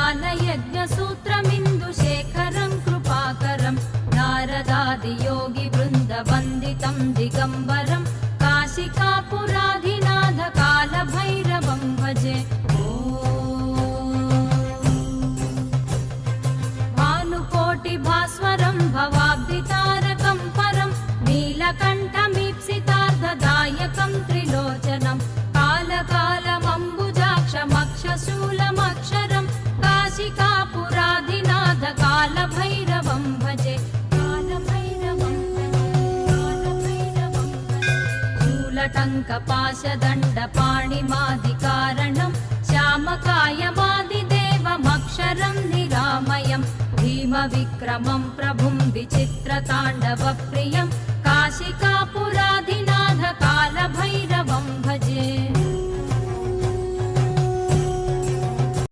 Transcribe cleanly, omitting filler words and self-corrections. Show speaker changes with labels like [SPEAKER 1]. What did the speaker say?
[SPEAKER 1] ज्ञानयज्ञसूत्रमिन्दुशेखरं कृपाकरं नारदादियोगिवृन्दवन्दितं दिगम्बरं काशिकापुराधिनाथ कालभैरवं भजे। भानुकोटिभास्वरं भवाब्धितारकं परं नीलकण्ठमीप्सितार्धदायकं त्रिलोचनं कालकालमम्बुजाक्षमक्षशूलमक्षरं काशिकापुराधिनाथ कालभैरवं भजे। शूलटङ्कपाशदण्डपाणिमादिकारणं श्यामकायमादिदेवमक्षरं निरामयं भीमविक्रमं प्रभुं विचित्रताण्डवप्रियं काशिकापुराधिनाथ कालभैरवं